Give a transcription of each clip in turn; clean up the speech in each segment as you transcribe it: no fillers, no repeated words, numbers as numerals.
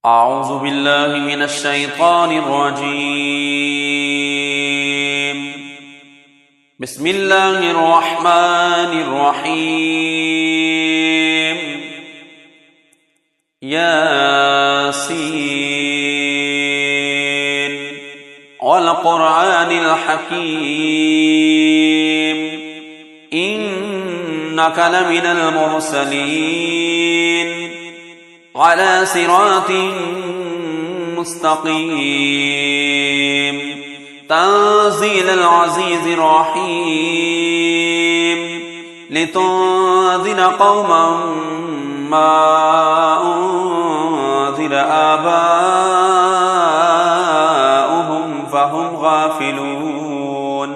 أعوذ بالله من الشيطان الرجيم. بسم الله الرحمن الرحيم. ياسين والقرآن الحكيم إنك لمن المرسلين على صراط مستقيم تنزيل العزيز الرحيم لتنذر قوما ما أنذر آباؤهم فهم غافلون.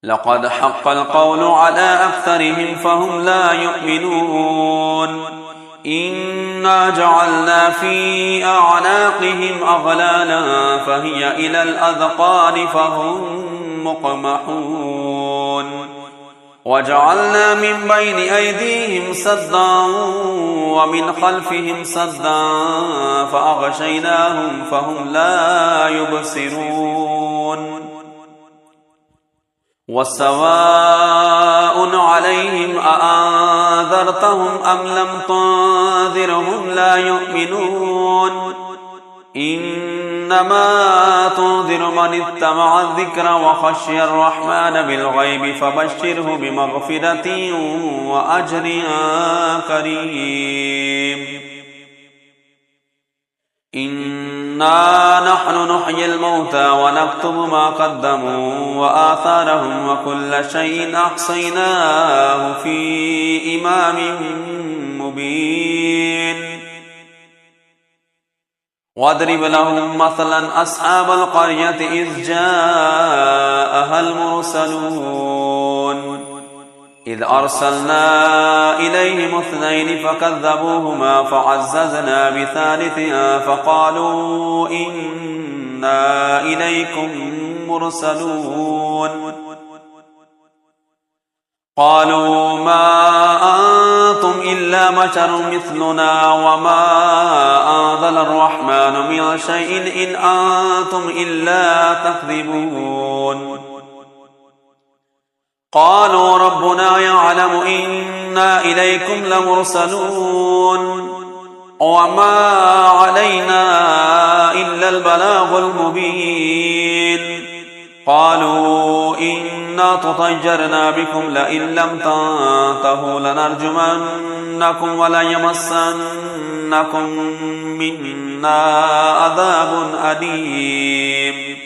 لقد حق القول على أكثرهم فهم لا يؤمنون. إنا جعلنا في أعناقهم أغلالا فهي إلى الأذقان فهم مقمحون. وجعلنا من بين أيديهم سدا ومن خلفهم سدا فأغشيناهم فهم لا يبصرون. وسواء عليهم أأنذرتهم أم لم تنذرهم لا يؤمنون. إنما تنذر من اتبع الذكر وخشي الرحمن بالغيب فبشره بمغفرة وأجر كريم. إنا نحن نحيي الموتى ونكتب ما قدموا وآثارهم وكل شيء أحصيناه في إمام مبين. واضرب لهم مثلا أصحاب القرية إذ جاءها المرسلون إذ أرسلنا إليهم اثنين فكذبوهما فعززنا بثالث فقالوا إنا إليكم مرسلون. قالوا ما أنتم إلا بشر مثلنا وما أنزل الرحمن من شيء إن أنتم إلا تكذبون. قالوا ربنا يعلم إنا إليكم لمرسلون وما علينا إلا البلاغ المبين. قالوا إنا تطيرنا بكم لئن لم تنتهوا لنرجمنكم وليمسنكم منا عذاب أليم.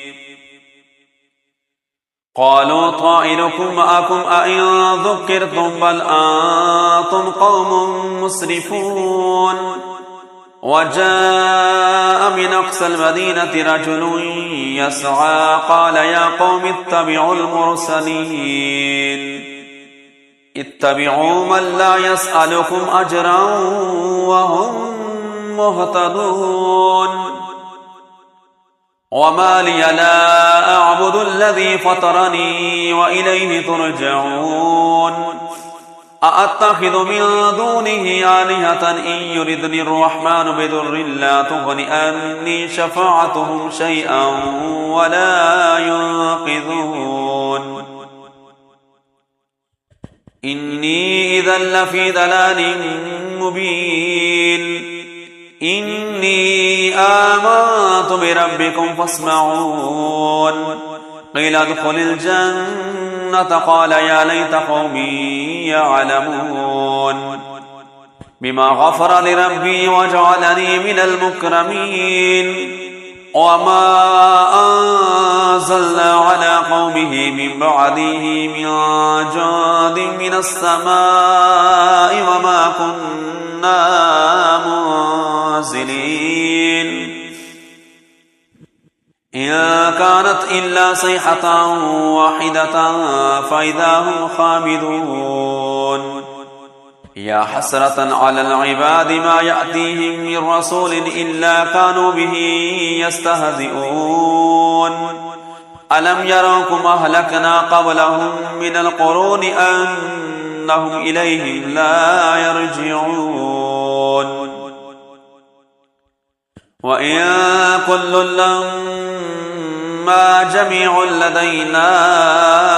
قالوا طائركم معكم أئن ذكرتم بل أنتم قوم مسرفون. وجاء من أقصى المدينة رجل يسعى قال يا قوم اتبعوا المرسلين اتبعوا من لا يسألكم أجرا وهم مهتدون. وما لي لا أعبد الذي فطرني وإليه ترجعون. أأتخذ من دونه آلهة إن يردني الرحمن بضر لا تغن عني شفاعتهم شيئا ولا ينقذون. إني إذا لفي ضلال مبين. إني آمنت بربكم فاسمعون. قيل ادخل الجنة قال يا ليت قومي يعلمون بما غفر لربي وجعلني من المكرمين. وما أنزلنا على قومه من بعده من جند من السماء وما كنا منزلين. إن كانت إلا صيحة واحدة فإذا هم خامدون. يا حسرة على العباد ما يأتيهم من رسول إلا كانوا به يستهزئون. ألم يروكم أهلكنا قبلهم من القرون أنهم إليهم لا يرجعون وإن كل لما جميع لدينا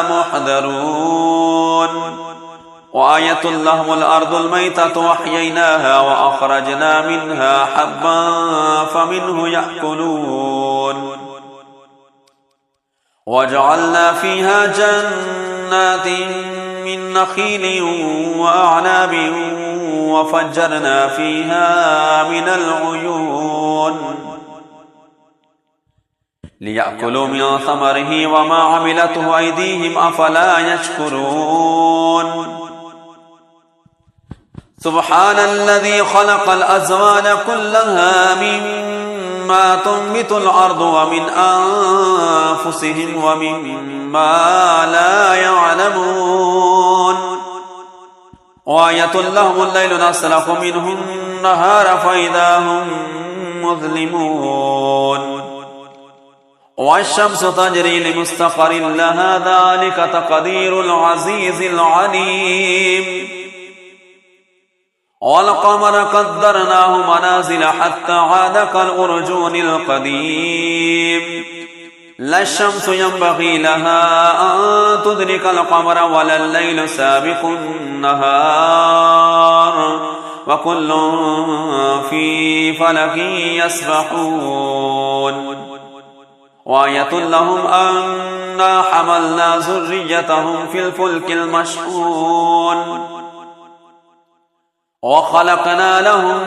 محضرون وآية لهم الأرض الميتة وأحييناها وأخرجنا منها حبا فمنه يأكلون وجعلنا فيها جنات من نخيل وأعناب وفجرنا فيها من العيون ليأكلوا من ثمره وما عملته أيديهم أفلا يشكرون سبحان الذي خلق الأزواج كلها مما تنبت الأرض ومن أنفسهم ومما لا يعلمون وآية لهم الليل نسلخ منه النهار فإذا هم مظلمون والشمس تجري لمستقر لها ذلك تقدير العزيز العليم والقمر قدرناه منازل حتى عاد كالأرجون القديم لا الشمس ينبغي لها أن تدرك القمر ولا الليل سابق النهار وكل في فلك يسبحون وآية لهم أنا حملنا ذريتهم في الفلك المشحون وخلقنا لهم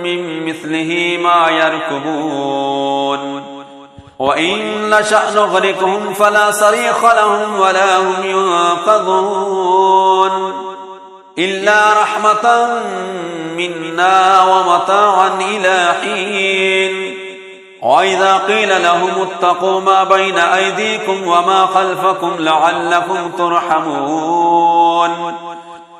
من مثله ما يركبون وإن نشأ نغرقهم فلا صريخ لهم ولا هم ينقذون إلا رحمة منا ومتاعا إلى حين وإذا قيل لهم اتقوا ما بين أيديكم وما خلفكم لعلكم ترحمون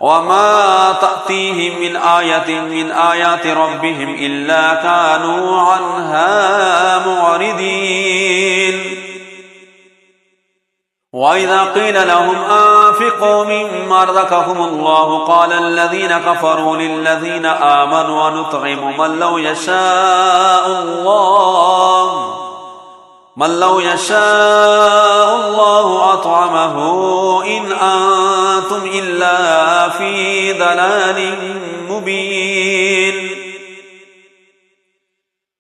وما تأتيهم من آية من آيات ربهم إلا كانوا عنها معرضين وإذا قيل لهم أنفقوا مما رزقكم الله قال الذين كفروا للذين آمنوا ونطعم من لو يشاء الله أطعمه إن أنتم إلا في ضلال مبين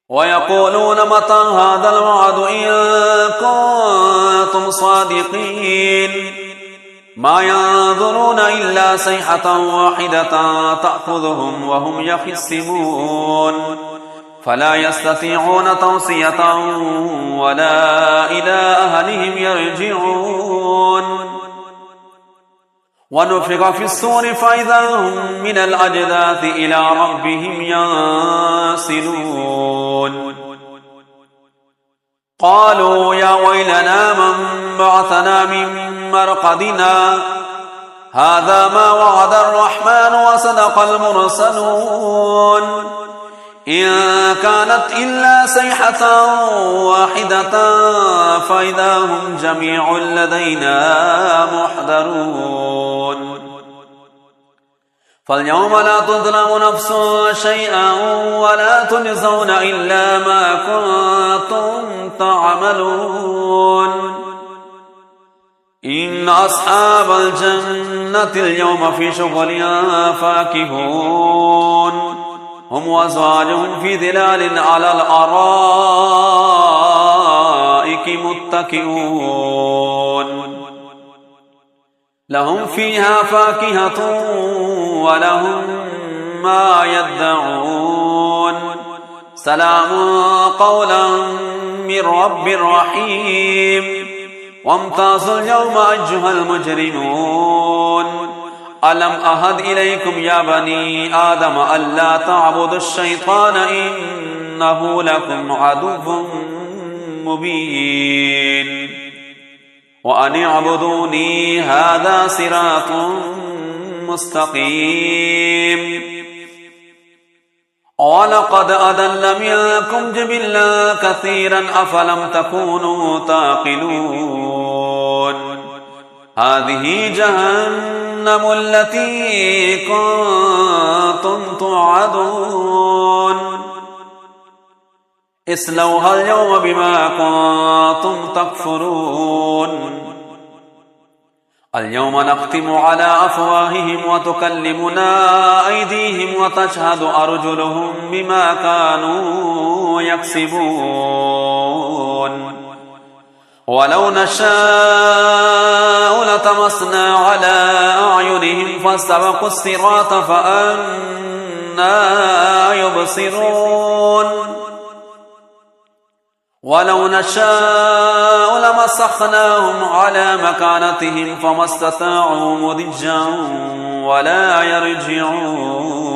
ويقولون متى هذا الوعد إن كنتم صادقين ما ينظرون إلا صيحة واحدة تأخذهم وهم يخصمون فلا يستطيعون توصية ولا إلى أهلهم يرجعون ونفخ في الصور فإذا هم من الأجداث إلى ربهم ينسلون قالوا يا ويلنا من بعثنا من مرقدنا هذا ما وعد الرحمن وصدق المرسلون إن كانت إلا صيحة واحدة فإذا هم جميع لدينا محضرون فاليوم لا تظلم نفس شيئا ولا تجزون إلا ما كنتم تعملون إن أصحاب الجنة اليوم في شغل فاكهون هم وأزواجهم في ظلال على الأرائك متكئون لهم فيها فاكهة ولهم ما يدعون سلام قولا من رب رحيم وامتازوا اليوم أيها المجرمون ألم أهد إليكم يا بني آدم ألا تعبدوا الشيطان إنه لكم عدو مبين وأن اعبدوني هذا صراط مستقيم ولقد أضل منكم جبلا كثيرا أفلم تكونوا تعقلون هذه جهنم التي كنتم توعدون اصلوها اليوم بما كنتم تكفرون اليوم نختم على أفواههم وتكلمنا أيديهم وتشهد أرجلهم بما كانوا يكسبون ولو نشاء لطمسنا على أعينهم فاستبقوا الصراط فأنى يبصرون ولو نشاء لمسخناهم على مكانتهم فما استطاعوا مضجا ولا يرجعون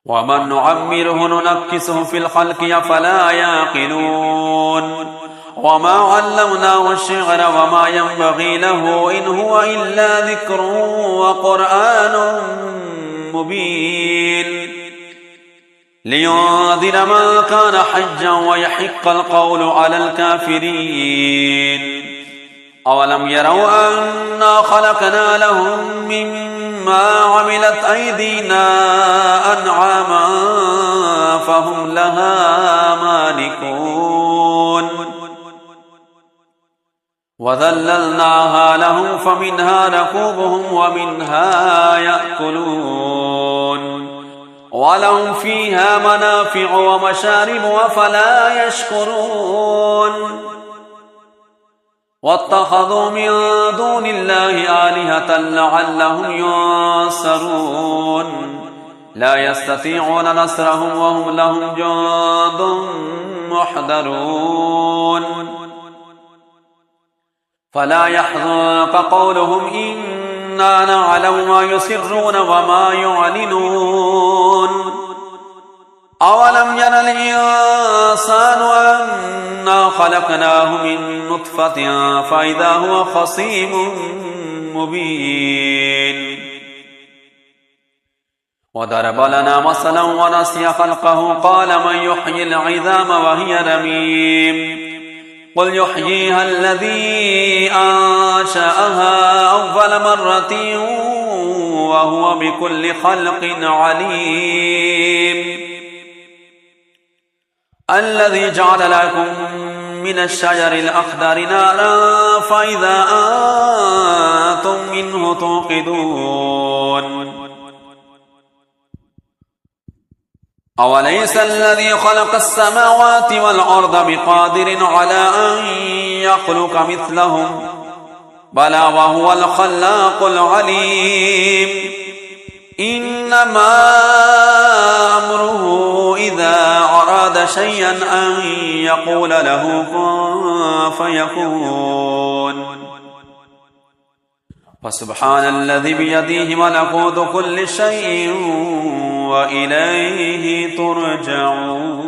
ومن نعمره ننكسه في الخلق أفلا يعقلون وما علمناه الشعر وما ينبغي له إن هو إلا ذكر وقرآن مبين لينذر من كان حجا ويحق القول على الكافرين أولم يروا أنا خلقنا لهم مما عملت أيدينا أنعاما فهم لها مالكون وذللناها لهم فمنها ركوبهم ومنها يأكلون ولهم فيها منافع ومشارب أفلا يشكرون واتخذوا من دون الله آلهة لعلهم ينصرون لا يستطيعون نصرهم وهم لهم جند محضرون فلا يحزنك قولهم إنا نعلم ما يسرون وما يعلنون أولم ير الإنسان أنا خلقناه من نطفة فإذا هو خصيم مبين وضرب لنا مثلا ونسي خلقه قال من يحيي العظام وهي رميم قل يحييها الذي أنشأها أول مرة وهو بكل خلق عليم الذي جعل لكم من الشجر الأخضر نارا فإذا أنتم منه توقدون أوليس الذي خلق السماوات والأرض بقادر على أن يخلق مثلهم بلى وهو الخلاق العليم إنما أمره إذا أراد شيئا أن يقول له كن فيكون فسبحان الذي بيده ملكوت كل شيء وإليه ترجعون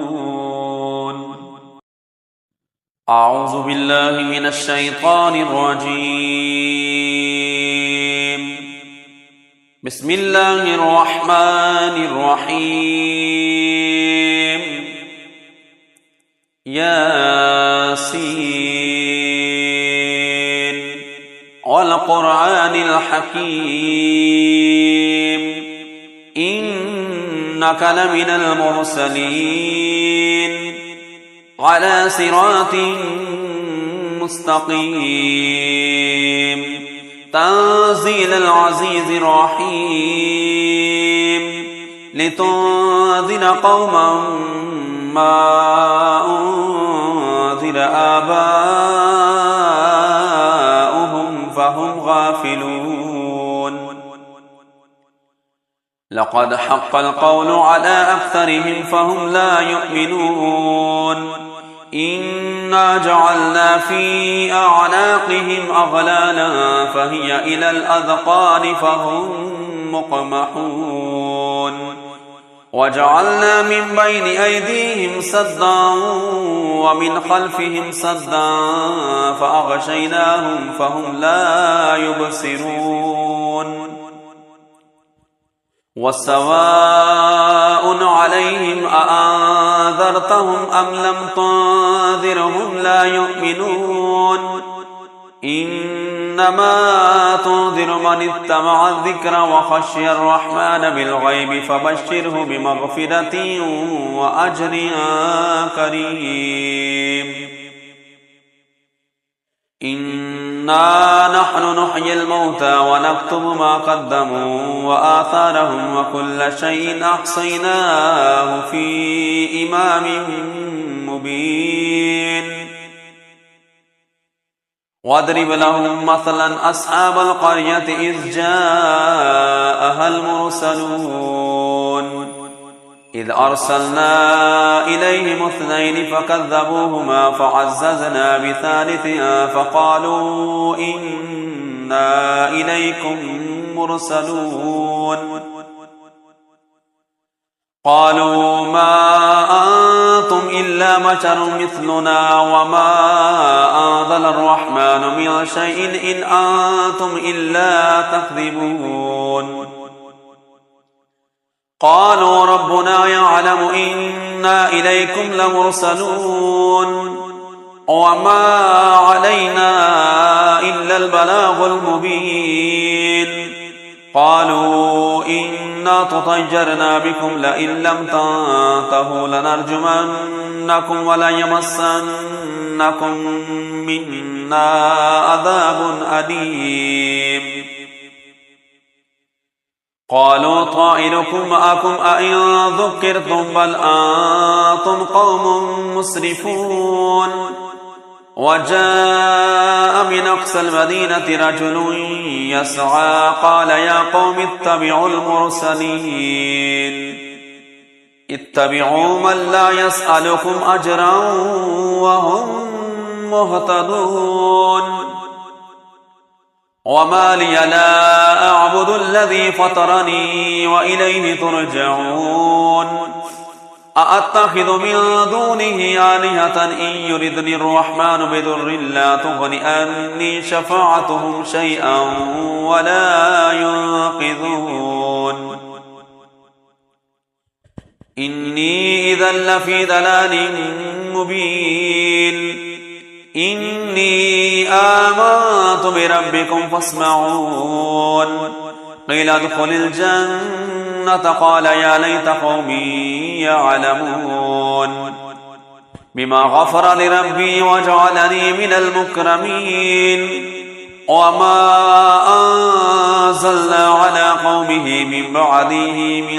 أعوذ بالله من الشيطان الرجيم بسم الله الرحمن الرحيم ياسين والقرآن الحكيم إنك لمن المرسلين على صراط مستقيم تنزيل العزيز الرحيم لتنذر قوما ما أنذر آباؤهم فهم غافلون لقد حق القول على أكثرهم فهم لا يؤمنون إنا جعلنا في أعناقهم أغلالا فهي إلى الأذقان فهم مقمحون وجعلنا من بين أيديهم سدا ومن خلفهم سدا فأغشيناهم فهم لا يبصرون وسواء عليهم أأنذرتهم أم لم تنذرهم لا يؤمنون إن إنما تنذر من اتبع الذكر وخشي الرحمن بالغيب فبشره بمغفرة وأجر كريم إنا نحن نحيي الموتى ونكتب ما قدموا وآثارهم وكل شيء أحصيناه في إمام مبين واضرب لهم مثلا أصحاب القرية إذ جاءها المرسلون إذ أرسلنا إليهم اثنين فكذبوهما فعززنا بثالث فقالوا إنا إليكم مرسلون قالوا ما أنتم إلا بشر مثلنا وما أنزل الرحمن من شيء إن أنتم إلا تكذبون قالوا ربنا يعلم إنا إليكم لمرسلون وما علينا إلا البلاغ المبين قالوا إنا تطيرنا بكم لئن لم تنتهوا لنرجمنكم وليمسنكم منا عذاب أليم قالوا طائركم معكم أئن ذكرتم بل أنتم قوم مسرفون وجاء من أقصى المدينة رجل يسعى قال يا قوم اتبعوا المرسلين اتبعوا من لا يسألكم أجرا وهم مهتدون وما لي لا أعبد الذي فطرني وإليه ترجعون أأتخذ من دونه آلهة إن يردني الرحمن بضر لا تغن عني شفاعتهم شيئا ولا ينقذون إني إذا لفي ضلال مبين إني آمنت بربكم فاسمعون قيل ادخل الجنة قال يا ليت قومي يعلمون بما غفر لربي وجعلني من المكرمين وما أنزلنا على قومه من بعده من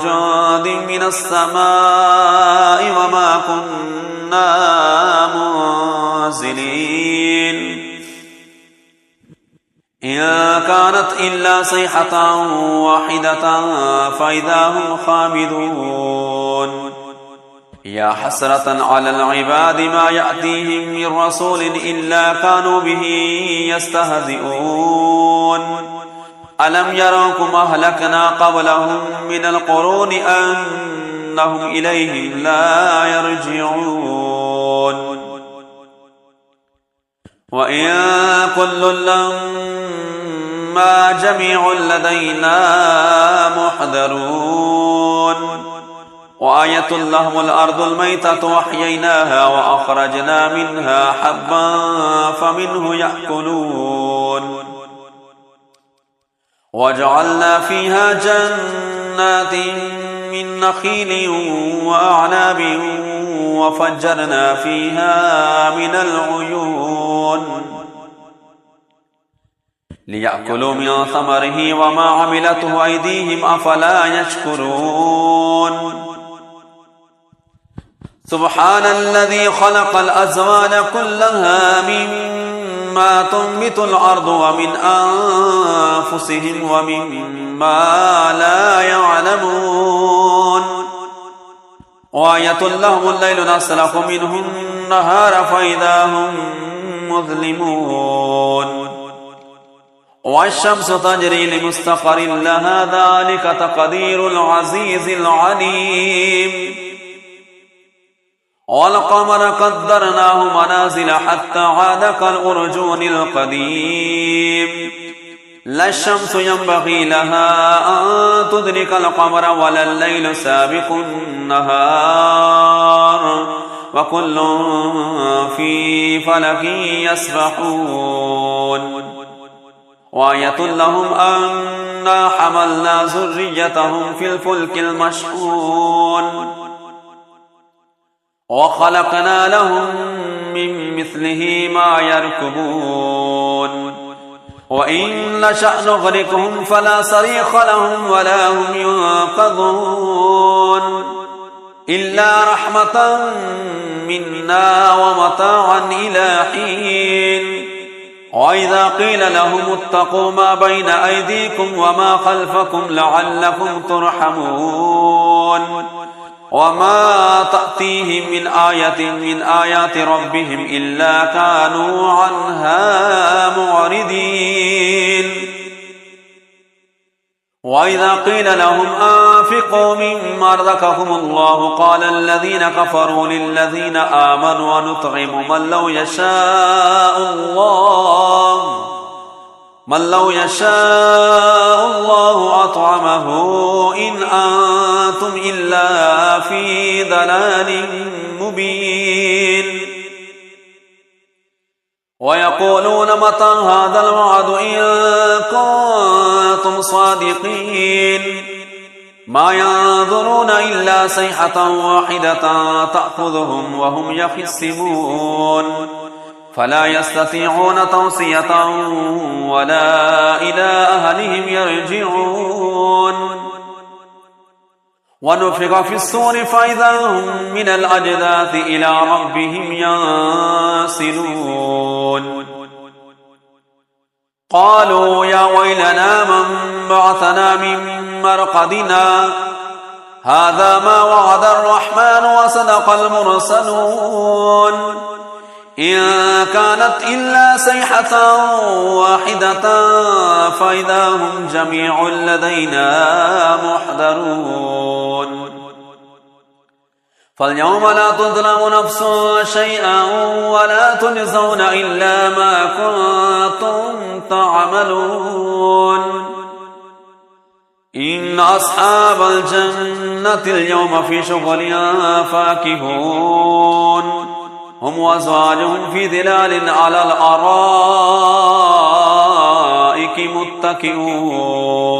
جند من السماء وما كنا منزلين إن كانت إلا صيحة واحدة فإذا هم خامدون يا حسرة على العباد ما يأتيهم من رسول إلا كانوا به يستهزئون ألم يروكم أهلكنا قبلهم من القرون أنهم إليهم لا يرجعون وإن كل لما جميع لدينا محضرون وآية لهم الأرض الميتة وأحييناها وأخرجنا منها حبا فمنه يأكلون وجعلنا فيها جنات من نخيل وأعناب وفجرنا فيها من العيون ليأكلوا من ثمره وما عملته أيديهم أفلا يشكرون سبحان الذي خلق الأزواج كلها مما تنبت الأرض ومن أنفسهم ومما لا يعلمون وآية لهم الليل نسلخ منه النهار فإذا هم مظلمون والشمس تجري لمستقر لها ذلك تقدير العزيز العليم والقمر قدرناه منازل حتى عاد كالأرجون القديم لا الشمس ينبغي لها أن تدرك القمر ولا الليل سابق النهار وكل في فلك يسبحون وآية لهم أنا حملنا ذريتهم في الفلك المشحون وخلقنا لهم من مثله ما يركبون وإن نشأ نغرقهم فلا صريخ لهم ولا هم ينقذون إلا رحمة منا ومتاعا إلى حين وإذا قيل لهم اتقوا ما بين أيديكم وما خلفكم لعلكم ترحمون وما تأتيهم من آية من آيات ربهم إلا كانوا عنها معرضين وإذا قيل لهم أنفقوا مما رزقكم الله قال الذين كفروا للذين آمنوا ونطعم من لو يشاء الله أطعمه إن أنتم إلا في ضلال مبين ويقولون متى هذا الوعد إن كنتم صادقين ما ينظرون إلا صيحة واحدة تأخذهم وهم يخصمون فلا يستطيعون توصية ولا إلى أهلهم يرجعون ونفخ في الصور فإذا هم من الأجداث إلى ربهم ينسلون قالوا يا ويلنا من بعثنا من مرقدنا هذا ما وعد الرحمن وصدق المرسلون إن كانت إلا صيحة واحدة فإذا هم جميع لدينا محضرون فاليوم لا تظلم نفس شيئا ولا تجزون إلا ما كنتم تعملون إن أصحاب الجنة اليوم في شغل فاكهون هم وأزواجهم في ظلال على الأرائك متكئون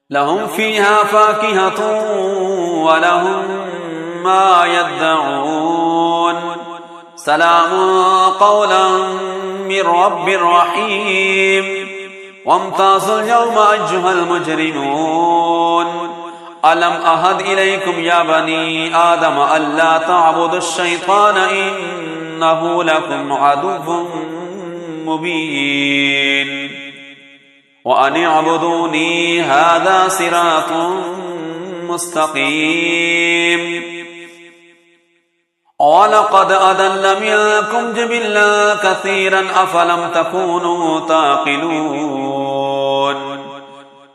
لهم فيها فاكهة ولهم ما يدعون سلام قولا من رب رحيم وامتازوا اليوم أيها المجرمون ألم أهد إليكم يا بني آدم ألا تعبدوا الشيطان إنه لكم عدو مبين وأن اعبدوني هذا صراط مستقيم ولقد أضل منكم جبلا كثيرا أفلم تكونوا تعقلون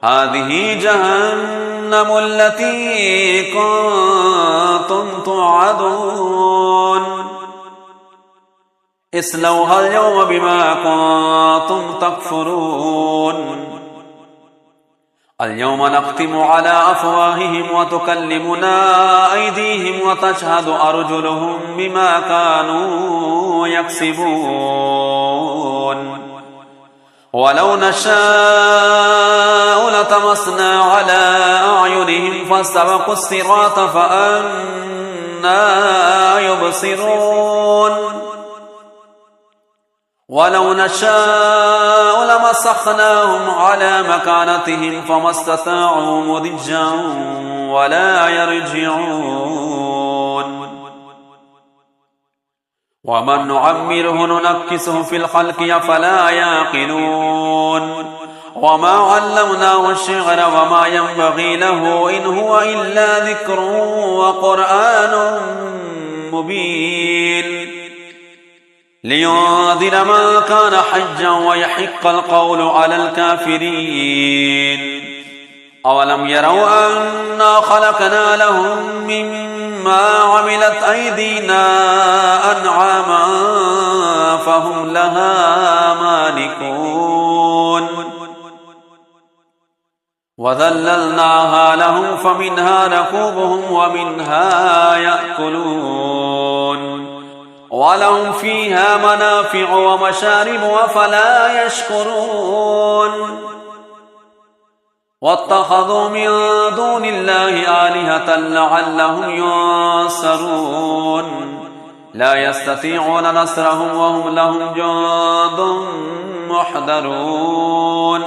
هذه جهنم التي كنتم توعدون اصلوها اليوم بما كنتم تكفرون اليوم نختم على أفواههم وتكلمنا أيديهم وتشهد أرجلهم بما كانوا يكسبون ولو نشاء لطمسنا على أعينهم فاستبقوا الصراط فأنى يبصرون ولو نشاء لمسخناهم على مكانتهم فما استطاعوا مضجا ولا يرجعون ومن نعمره ننكسه في الخلق أفلا يعقلون وما علمناه الشعر وما ينبغي له إن هو إلا ذكر وقرآن مبين لينذر من كان حجا ويحق القول على الكافرين أولم يروا أنا خلقنا لهم مما عملت أيدينا أنعاما فهم لها مالكون وذللناها لهم فمنها ركوبهم ومنها يأكلون ولهم فيها منافع ومشارب أفلا يشكرون واتخذوا من دون الله آلهة لعلهم ينصرون لا يستطيعون نصرهم وهم لهم جند محضرون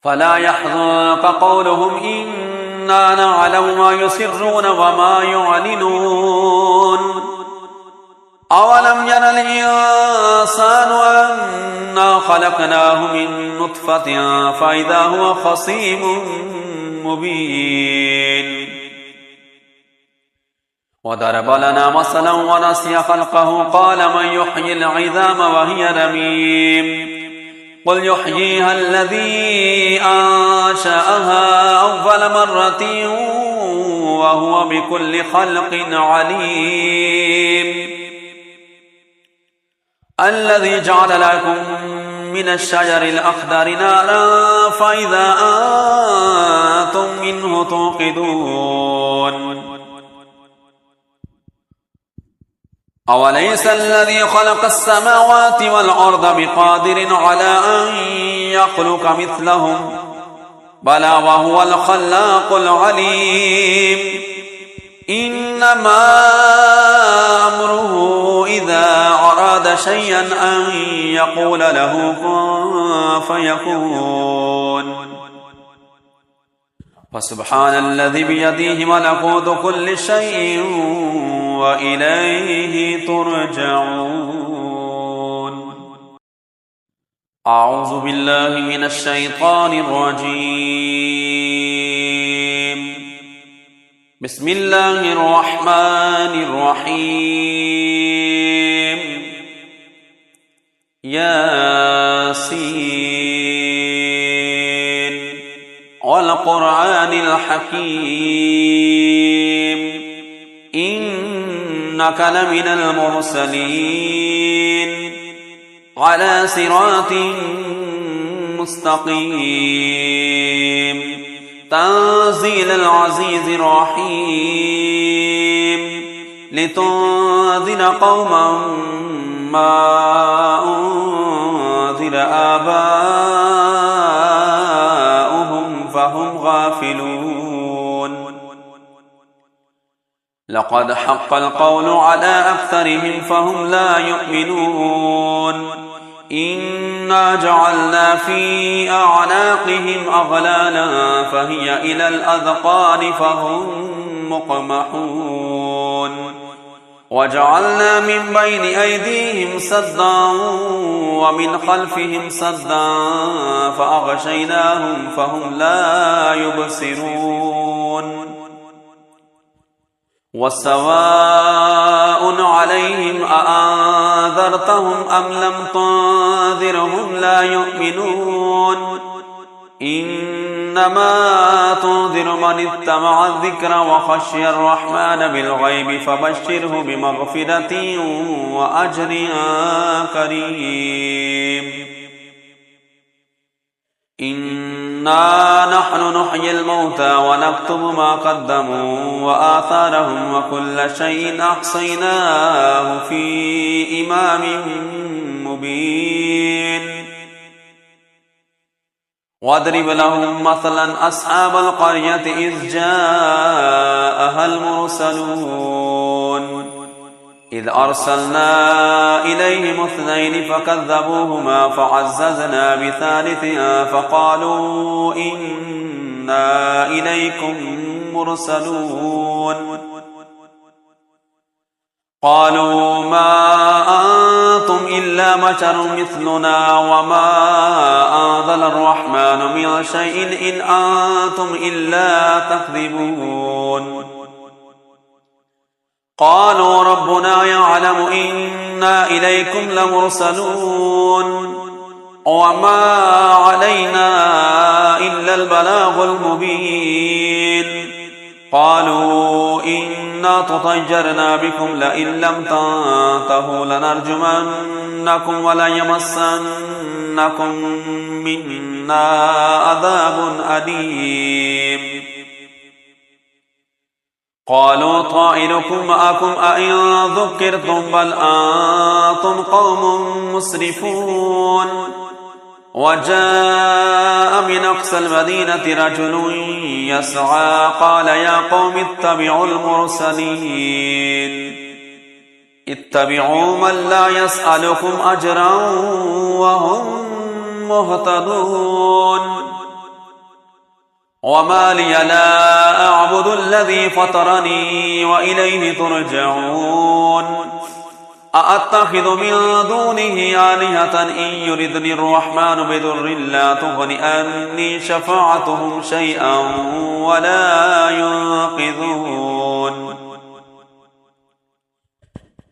فلا يحزنك قولهم إنا نعلم ما يسرون وما يعلنون أولم ير الإنسان أنا خلقناه من نطفة فإذا هو خصيم مبين وضرب لنا مثلا ونسي خلقه قال من يحيي العظام وهي رميم قل يحييها الذي أنشأها أول مرة وهو بكل خلق عليم الذي جعل لكم من الشجر الأخضر نارا فإذا أنتم منه توقدون أوليس الذي خلق السماوات والأرض بقادر على أن يخلق مثلهم بلى وهو الخلاق العليم إنما أمره إذا أراد شيئا أن يقول له كن فيكون فسبحان الذي بيده ملكوت كل شيء وإليه ترجعون أعوذ بالله من الشيطان الرجيم بسم الله الرحمن الرحيم ياسين والقرآن الحكيم إنك لمن المرسلين على صراط مستقيم تنزيل العزيز الرحيم لتنذر قوما ما أنذر آباؤهم فهم غافلون لقد حق القول على أكثرهم فهم لا يؤمنون إنا جعلنا في أعناقهم أغلالا فهي إلى الأذقان فهم مقمحون وجعلنا من بين أيديهم سدا ومن خلفهم سدا فأغشيناهم فهم لا يبصرون وسواء عليهم أأنذرتهم أم لم تنذرهم لا يؤمنون إنما تنذر من اتبع الذكر وخشي الرحمن بالغيب فبشره بمغفرة وأجر كريم إنا نحن نحيي الموتى ونكتب ما قدموا وآثارهم وكل شيء أحصيناه في إمام مبين واضرب لهم مثلا أصحاب القرية إذ جاءها المرسلون إذ أرسلنا إليهم اثنين فكذبوهما فعززنا بثالث فقالوا إنا إليكم مرسلون قالوا ما أنتم إلا بشر مثلنا وما أنزل الرحمن من شيء إن أنتم إلا تكذبون قالوا ربنا يعلم إنا إليكم لمرسلون وما علينا إلا البلاغ المبين قالوا إنا تطيرنا بكم لئن لم تنتهوا لنرجمنكم وليمسنكم منا عذاب أليم قالوا طائركم معكم أئن ذكرتم بل أنتم قوم مسرفون وجاء من أقصى المدينة رجل يسعى قال يا قوم اتبعوا المرسلين اتبعوا من لا يسألكم أجرا وهم مهتدون وما لي لا أعبد الذي فطرني وإليه ترجعون أأتخذ من دونه آلهة إن يردني الرحمن بضر لا تغن عني شفاعتهم شيئا ولا ينقذون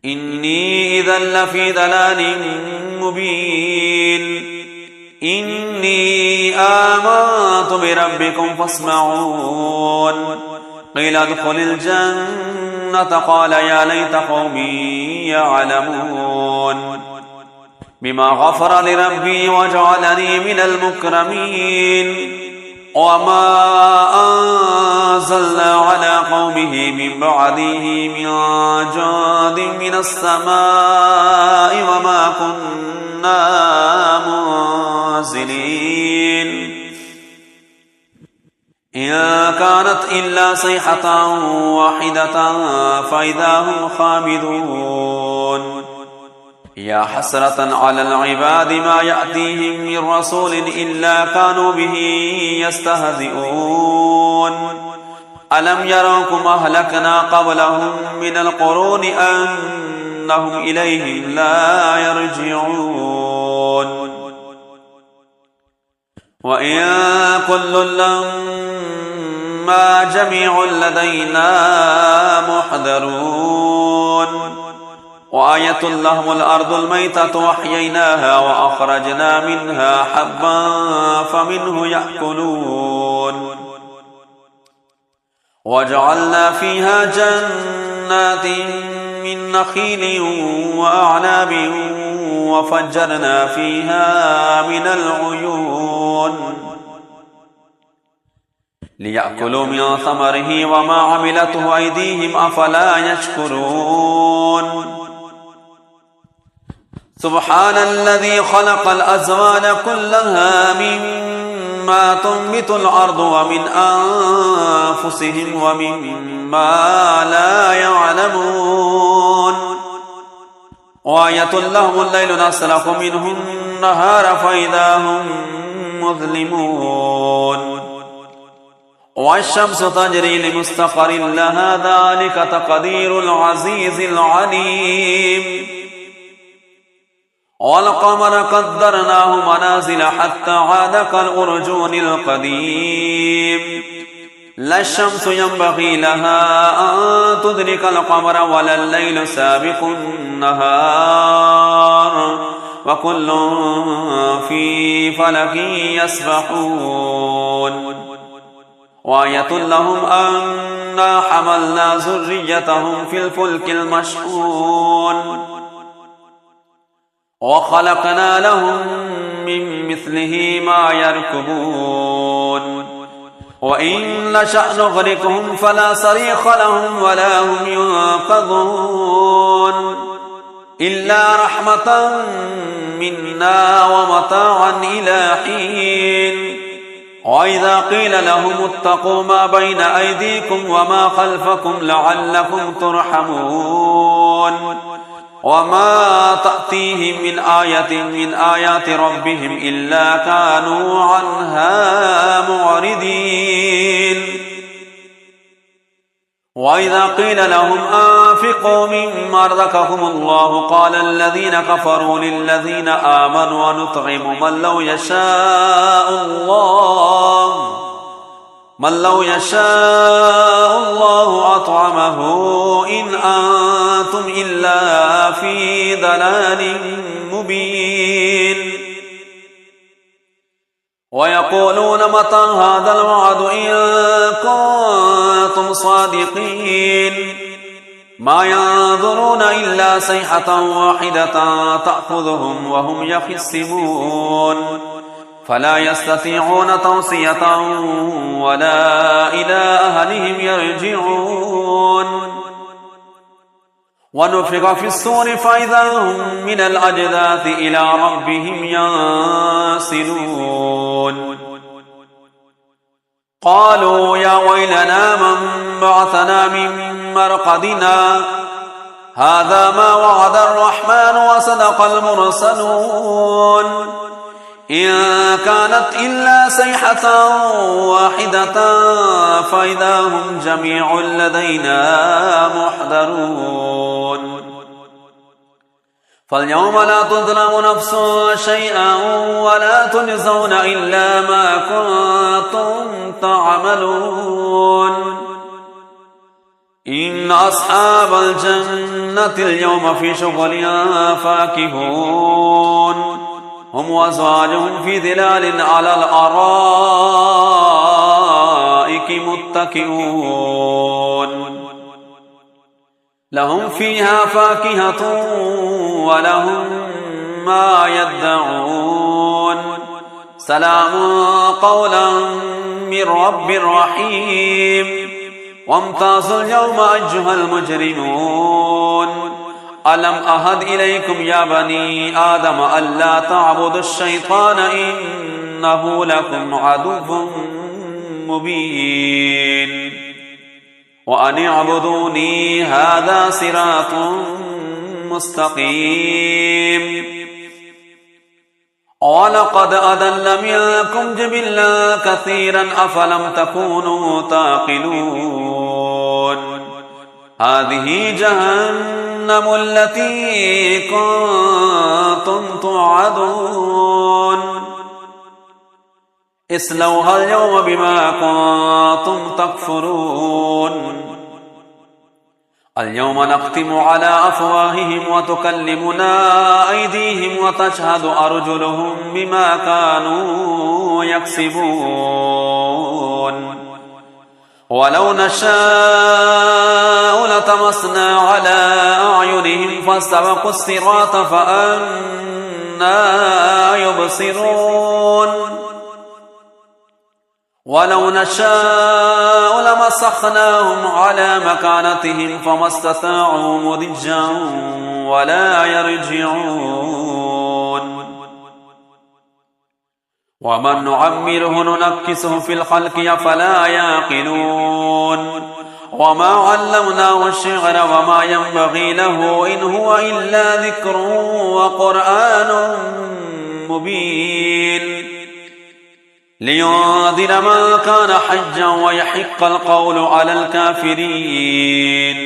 إني إذا لفي ضلال مبين إني آمنت بربكم فاسمعون قيل ادخل الجنة قال يا ليت قومي يعلمون بما غفر لربي وجعلني من المكرمين وما أنزلنا على قومه من بعده من جند من السماء وما كنا منزلين إن كانت إلا صيحة واحدة فإذا هم خامدون يا حسرة على العباد ما يأتيهم من رسول إلا كانوا به يستهزئون ألم يروكم أهلكنا قبلهم من القرون أنهم إليهم لا يرجعون وإن كل لما جميع لدينا محضرون وآية لهم الأرض الميتة وأحييناها وأخرجنا منها حبا فمنه يأكلون وجعلنا فيها جنات من نخيل وأعناب وفجرنا فيها من العيون ليأكلوا من ثمره وما عملته أيديهم أفلا يشكرون سبحان الذي خلق الأزوان كلها مما تنبت الأرض ومن أنفسهم ومما لا يعلمون وآية لهم الليل نسلخ منه النهار فإذا هم مظلمون والشمس تجري لمستقر لها ذلك تقدير العزيز العليم والقمر قدرناه منازل حتى عاد كالأرجون القديم لا الشمس ينبغي لها أن تدرك القمر ولا الليل سابق النهار وكل في فلك يسبحون وآية لهم أنا حملنا ذريتهم في الفلك المشحون وخلقنا لهم من مثله ما يركبون وإن نشأ نغرقهم فلا صريخ لهم ولا هم ينقذون إلا رحمة منا ومتاعا إلى حين وإذا قيل لهم اتقوا ما بين أيديكم وما خلفكم لعلكم ترحمون وما تأتيهم من آية من آيات ربهم إلا كانوا عنها معرضين وإذا قيل لهم أنفقوا مما رزقكم الله قال الذين كفروا للذين آمنوا ونطعم من لو يشاء الله أطعمه إن أنتم إلا في ضلال مبين ويقولون متى هذا الوعد إن كنتم صادقين ما ينظرون إلا صيحة واحدة تأخذهم وهم يخصمون فلا يستطيعون توصية ولا إلى أهلهم يرجعون ونفخ في الصور فإذا هم من الأجداث إلى ربهم ينسلون قالوا يا ويلنا من بعثنا من مرقدنا هذا ما وعد الرحمن وصدق المرسلون إن كانت إلا صيحة واحدة فإذا هم جميع لدينا محضرون فاليوم لا تظلم نفس شيئا ولا تجزون إلا ما كنتم تعملون إن أصحاب الجنة اليوم في شغل فاكهون هم وأزواجهم في ظلال على الأرائك متكئون لهم فيها فاكهة ولهم ما يدعون سلام قولا من رب رحيم وامتازوا اليوم أيها المجرمون ألم أهد إليكم يا بني آدم ألا تعبدوا الشيطان إنه لكم عدو مبين وأن اعبدوني هذا صراط مستقيم ولقد أضل منكم جبلا كثيرا أفلم تكونوا تعقلون هذه جهنم التي كنتم توعدون اصلوها اليوم بما كنتم تكفرون اليوم نختم على أفواههم وتكلمنا أيديهم وتشهد أرجلهم بما كانوا يكسبون ولو نشاء لطمسنا على أعينهم فاستبقوا الصراط فأنى يبصرون ولو نشاء لمسخناهم على مكانتهم فما استطاعوا مضجا ولا يرجعون ومن نعمره ننكسه في الخلق أفلا يعقلون وما علمناه الشعر وما ينبغي له إن هو إلا ذكر وقرآن مبين لينذر من كان حجا ويحق القول على الكافرين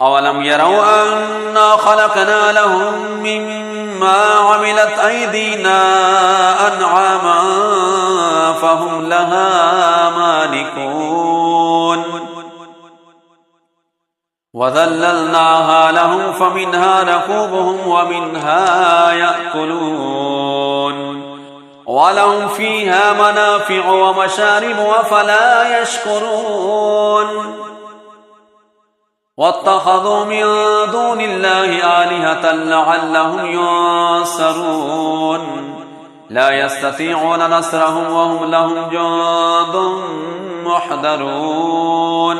أولم يروا أنا خلقنا لهم مما عملت أيدينا أنعاما فهم لها مالكون وذللناها لهم فمنها ركوبهم ومنها يأكلون ولهم فيها منافع ومشارب أفلا يشكرون واتخذوا من دون الله آلهة لعلهم ينصرون لا يستطيعون نصرهم وهم لهم جند محضرون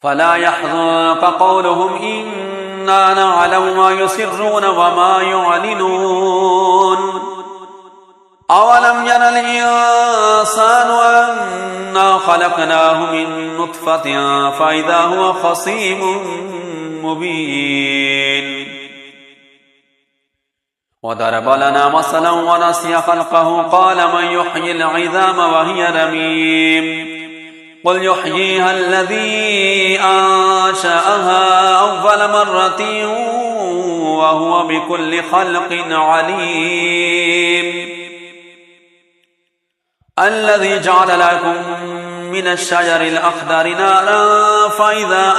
فلا يحزنك قولهم إنا نعلم ما يسرون وما يعلنون أولم ير الإنسان أنا خلقناه من نطفة فإذا هو خصيم مبين وضرب لنا مثلا ونسي خلقه قال من يحيي العظام وهي رميم قل يحييها الذي أنشأها أول مرة وهو بكل خلق عليم الذي جعل لكم من الشجر الأخضر نارا فإذا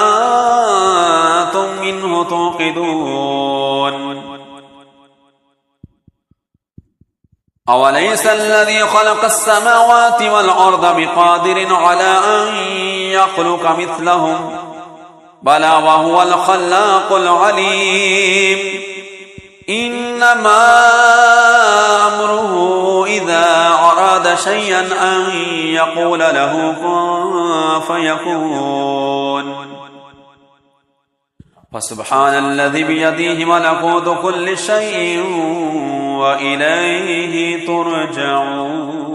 أنتم منه توقدون أوليس الذي خلق السماوات والأرض بقادر على أن يخلق مثلهم بلى وهو الخلاق العليم إنما أمره إذا أراد شيئا أن يقول له كن فيكون. فسبحان الذي بيده ملكوت كل شيء وإليه ترجعون.